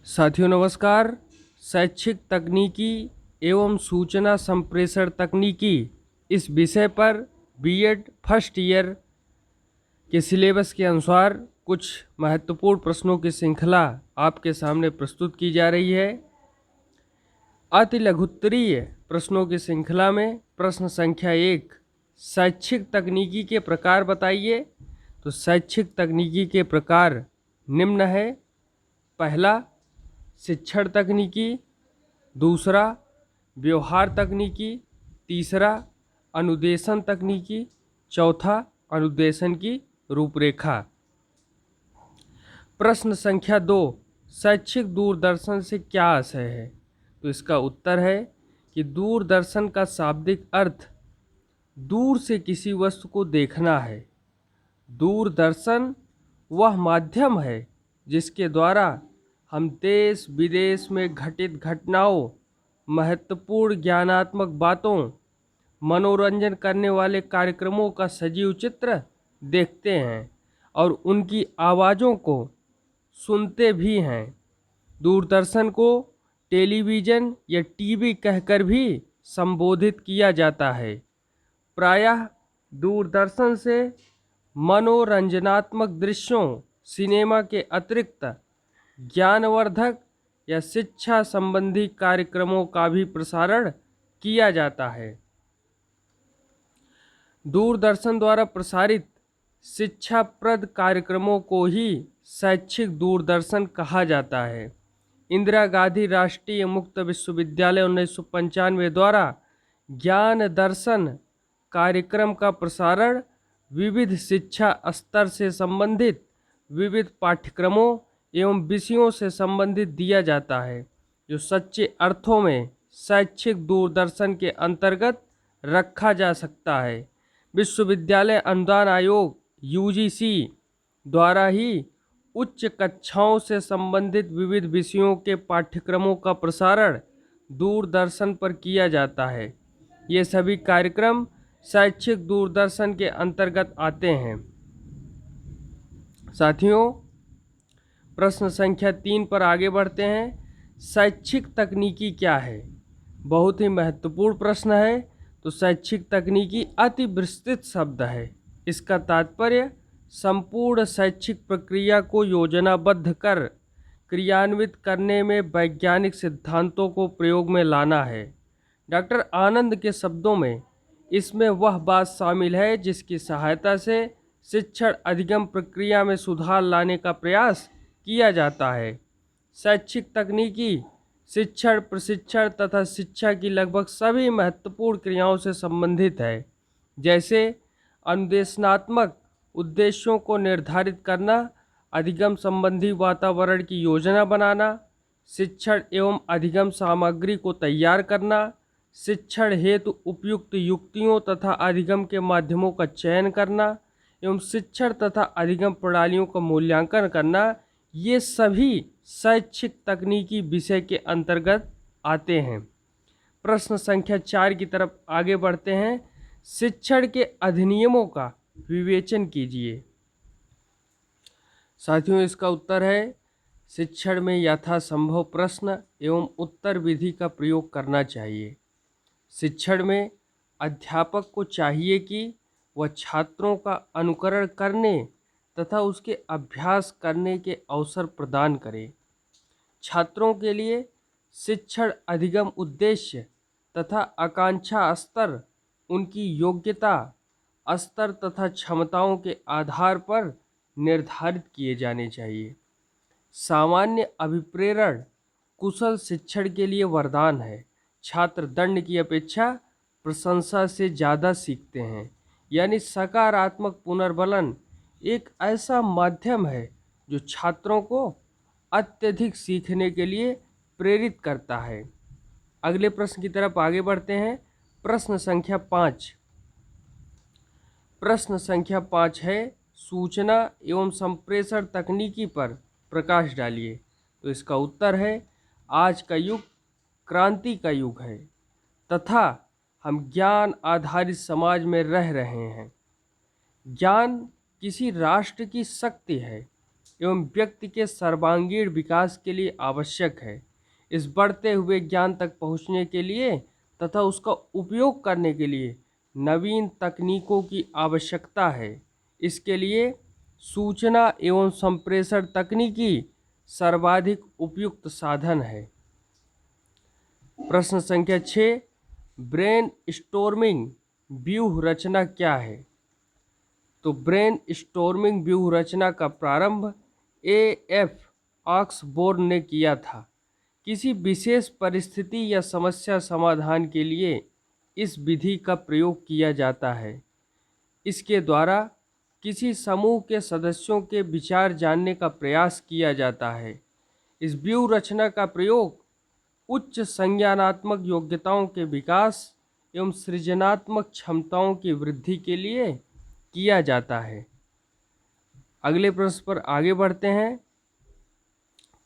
साथियों नमस्कार। शैक्षिक तकनीकी एवं सूचना संप्रेषण तकनीकी इस विषय पर बीएड फर्स्ट ईयर के सिलेबस के अनुसार कुछ महत्वपूर्ण प्रश्नों की श्रृंखला आपके सामने प्रस्तुत की जा रही है। अति लघुत्तरीय प्रश्नों की श्रृंखला में प्रश्न संख्या 1, शैक्षिक तकनीकी के प्रकार बताइए। तो शैक्षिक तकनीकी के प्रकार निम्न है। पहला, शिक्षण तकनीकी। दूसरा, व्यवहार तकनीकी। तीसरा, अनुदेशन तकनीकी। चौथा, अनुदेशन की रूपरेखा। प्रश्न संख्या 2, शैक्षिक दूरदर्शन से क्या आशय है। तो इसका उत्तर है कि दूरदर्शन का शाब्दिक अर्थ दूर से किसी वस्तु को देखना है। दूरदर्शन वह माध्यम है जिसके द्वारा हम देश विदेश में घटित घटनाओं, महत्वपूर्ण ज्ञानात्मक बातों, मनोरंजन करने वाले कार्यक्रमों का सजीव चित्र देखते हैं और उनकी आवाज़ों को सुनते भी हैं। दूरदर्शन को टेलीविज़न या टीवी कहकर भी संबोधित किया जाता है। प्रायः दूरदर्शन से मनोरंजनात्मक दृश्यों, सिनेमा के अतिरिक्त ज्ञानवर्धक या शिक्षा संबंधी कार्यक्रमों का भी प्रसारण किया जाता है। दूरदर्शन द्वारा प्रसारित शिक्षाप्रद कार्यक्रमों को ही शैक्षिक दूरदर्शन कहा जाता है। इंदिरा गांधी राष्ट्रीय मुक्त विश्वविद्यालय 1995 द्वारा ज्ञान दर्शन कार्यक्रम का प्रसारण विविध शिक्षा स्तर से संबंधित विविध पाठ्यक्रमों एवं विषयों से संबंधित दिया जाता है, जो सच्चे अर्थों में शैक्षिक दूरदर्शन के अंतर्गत रखा जा सकता है। विश्वविद्यालय अनुदान आयोग यूजीसी द्वारा ही उच्च कक्षाओं से संबंधित विविध विषयों के पाठ्यक्रमों का प्रसारण दूरदर्शन पर किया जाता है। ये सभी कार्यक्रम शैक्षिक दूरदर्शन के अंतर्गत आते हैं। साथियों, प्रश्न संख्या 3 पर आगे बढ़ते हैं। शैक्षिक तकनीकी क्या है? बहुत ही महत्वपूर्ण प्रश्न है। तो शैक्षिक तकनीकी अति विस्तृत शब्द है। इसका तात्पर्य संपूर्ण शैक्षिक प्रक्रिया को योजनाबद्ध कर क्रियान्वित करने में वैज्ञानिक सिद्धांतों को प्रयोग में लाना है। डॉक्टर आनंद के शब्दों में इसमें वह बात शामिल है जिसकी सहायता से शिक्षण अधिगम प्रक्रिया में सुधार लाने का प्रयास किया जाता है। शैक्षिक तकनीकी शिक्षण, प्रशिक्षण तथा शिक्षा की लगभग सभी महत्वपूर्ण क्रियाओं से संबंधित है, जैसे अनुदेशनात्मक उद्देश्यों को निर्धारित करना, अधिगम संबंधी वातावरण की योजना बनाना, शिक्षण एवं अधिगम सामग्री को तैयार करना, शिक्षण हेतु उपयुक्त युक्तियों तथा अधिगम के माध्यमों का चयन करना एवं शिक्षण तथा अधिगम प्रणालियों का मूल्यांकन करना, ये सभी शैक्षिक तकनीकी विषय के अंतर्गत आते हैं। प्रश्न संख्या 4 की तरफ आगे बढ़ते हैं। शिक्षण के अधिनियमों का विवेचन कीजिए। साथियों, इसका उत्तर है शिक्षण में यथासंभव प्रश्न एवं उत्तर विधि का प्रयोग करना चाहिए। शिक्षण में अध्यापक को चाहिए कि वह छात्रों का अनुकरण करने तथा उसके अभ्यास करने के अवसर प्रदान करे। छात्रों के लिए शिक्षण अधिगम उद्देश्य तथा आकांक्षा स्तर उनकी योग्यता स्तर तथा क्षमताओं के आधार पर निर्धारित किए जाने चाहिए। सामान्य अभिप्रेरण कुशल शिक्षण के लिए वरदान है। छात्र दंड की अपेक्षा प्रशंसा से ज़्यादा सीखते हैं, यानी सकारात्मक पुनर्बलन एक ऐसा माध्यम है जो छात्रों को अत्यधिक सीखने के लिए प्रेरित करता है। अगले प्रश्न की तरफ आगे बढ़ते हैं। प्रश्न संख्या 5। प्रश्न संख्या 5 है, सूचना एवं संप्रेषण तकनीकी पर प्रकाश डालिए। तो इसका उत्तर है, आज का युग क्रांति का युग है तथा हम ज्ञान आधारित समाज में रह रहे हैं। ज्ञान किसी राष्ट्र की शक्ति है। एवं व्यक्ति के सर्वांगीण विकास के लिए आवश्यक है। इस बढ़ते हुए ज्ञान तक पहुँचने के लिए तथा उसका उपयोग करने के लिए नवीन तकनीकों की आवश्यकता है। इसके लिए सूचना एवं संप्रेषण तकनीकी सर्वाधिक उपयुक्त साधन है। प्रश्न संख्या 6, ब्रेन स्टोर्मिंग व्यूह रचना क्या है? तो ब्रेन स्टोर्मिंग व्यूह रचना का प्रारंभ एएफ ऑक्सबोर्न ने किया था। किसी विशेष परिस्थिति या समस्या समाधान के लिए इस विधि का प्रयोग किया जाता है। इसके द्वारा किसी समूह के सदस्यों के विचार जानने का प्रयास किया जाता है। इस व्यूह रचना का प्रयोग उच्च संज्ञानात्मक योग्यताओं के विकास एवं सृजनात्मक क्षमताओं की वृद्धि के लिए किया जाता है। अगले प्रश्न पर आगे बढ़ते हैं।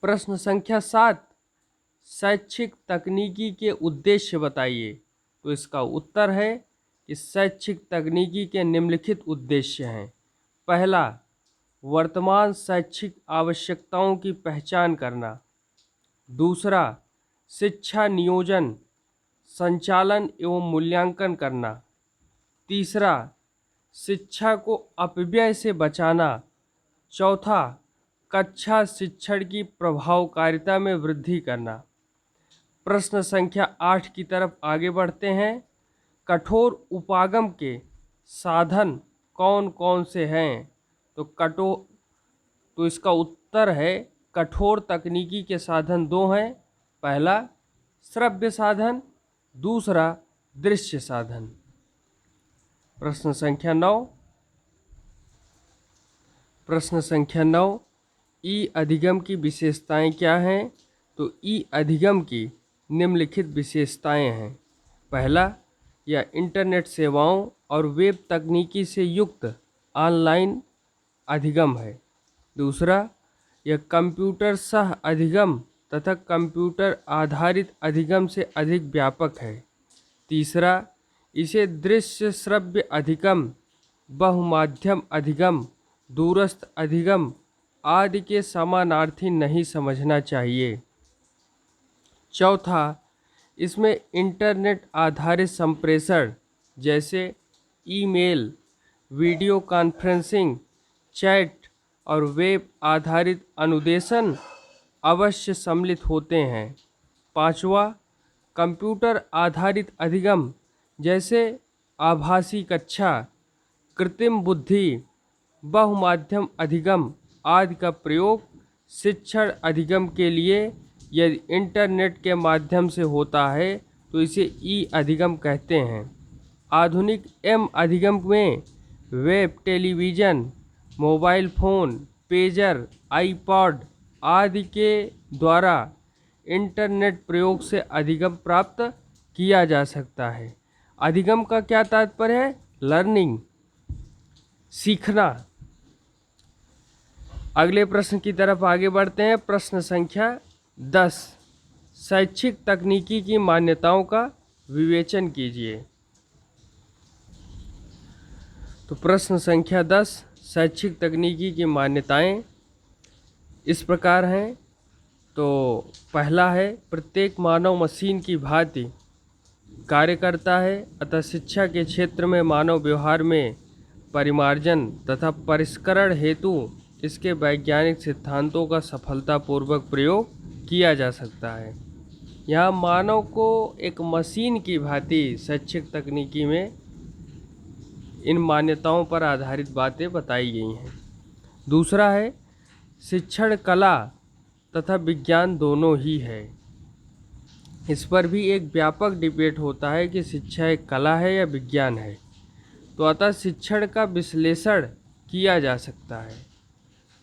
प्रश्न संख्या 7, शैक्षिक तकनीकी के उद्देश्य बताइए। तो इसका उत्तर है कि शैक्षिक तकनीकी के निम्नलिखित उद्देश्य हैं। पहला, वर्तमान शैक्षिक आवश्यकताओं की पहचान करना। दूसरा, शिक्षा नियोजन, संचालन एवं मूल्यांकन करना। तीसरा, शिक्षा को अपव्यय से बचाना। चौथा, कक्षा शिक्षण की प्रभावकारिता में वृद्धि करना। प्रश्न संख्या 8 की तरफ आगे बढ़ते हैं। कठोर उपागम के साधन कौन कौन से हैं? तो इसका उत्तर है कठोर तकनीकी के साधन 2 हैं। पहला श्रव्य साधन, दूसरा दृश्य साधन। प्रश्न संख्या 9, ई अधिगम की विशेषताएं क्या हैं? तो ई अधिगम की निम्नलिखित विशेषताएं हैं। पहला, यह इंटरनेट सेवाओं और वेब तकनीकी से युक्त ऑनलाइन अधिगम है। दूसरा, यह कंप्यूटर सह अधिगम तथा कंप्यूटर आधारित अधिगम से अधिक व्यापक है। तीसरा, इसे दृश्य श्रव्य अधिगम, बहुमाध्यम अधिगम, दूरस्थ अधिगम आदि के समानार्थी नहीं समझना चाहिए। चौथा, इसमें इंटरनेट आधारित संप्रेषण जैसे ईमेल, वीडियो कॉन्फ्रेंसिंग, चैट और वेब आधारित अनुदेशन अवश्य सम्मिलित होते हैं। पांचवा, कंप्यूटर आधारित अधिगम जैसे आभासी कक्षा, कृत्रिम बुद्धि, बहुमाध्यम अधिगम आदि का प्रयोग शिक्षण अधिगम के लिए यदि इंटरनेट के माध्यम से होता है तो इसे ई अधिगम कहते हैं। आधुनिक एम अधिगम में web, television, mobile phone, pager, iPod आदि के द्वारा इंटरनेट प्रयोग से अधिगम प्राप्त किया जा सकता है। अधिगम का क्या तात्पर्य है? लर्निंग, सीखना। अगले प्रश्न की तरफ आगे बढ़ते हैं। प्रश्न संख्या 10, शैक्षिक तकनीकी की मान्यताओं का विवेचन कीजिए। तो प्रश्न संख्या 10, शैक्षिक तकनीकी की मान्यताएं इस प्रकार हैं। तो पहला है, प्रत्येक मानव मशीन की भांति कार्य करता है, अतः शिक्षा के क्षेत्र में मानव व्यवहार में परिमार्जन तथा परिष्करण हेतु इसके वैज्ञानिक सिद्धांतों का सफलतापूर्वक प्रयोग किया जा सकता है। यहाँ मानव को एक मशीन की भांति शैक्षिक तकनीकी में इन मान्यताओं पर आधारित बातें बताई गई हैं। दूसरा है, शिक्षण कला तथा विज्ञान दोनों ही है। इस पर भी एक व्यापक डिबेट होता है कि शिक्षा एक कला है या विज्ञान है। तो अतः शिक्षण का विश्लेषण किया जा सकता है,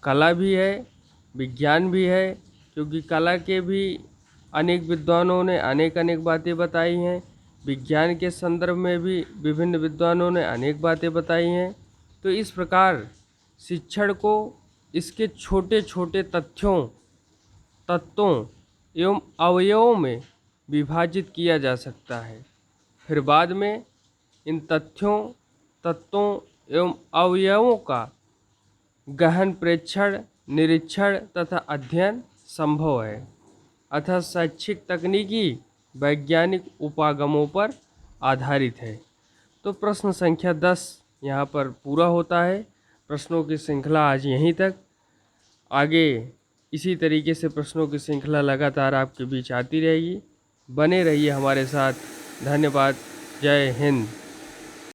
कला भी है, विज्ञान भी है, क्योंकि कला के भी अनेक विद्वानों ने अनेक बातें बताई हैं, विज्ञान के संदर्भ में भी विभिन्न विद्वानों ने अनेक बातें बताई हैं। तो इस प्रकार शिक्षण को इसके छोटे छोटे तत्वों एवं अवयवों में विभाजित किया जा सकता है। फिर बाद में इन तत्वों एवं अवयवों का गहन प्रेक्षण निरीक्षण तथा अध्ययन संभव है, अतः शैक्षिक तकनीकी वैज्ञानिक उपागमों पर आधारित है। तो प्रश्न संख्या 10 यहाँ पर पूरा होता है। प्रश्नों की श्रृंखला आज यहीं तक। आगे इसी तरीके से प्रश्नों की श्रृंखला लगातार आपके बीच आती रहेगी। बने रहिए हमारे साथ। धन्यवाद। जय हिंद।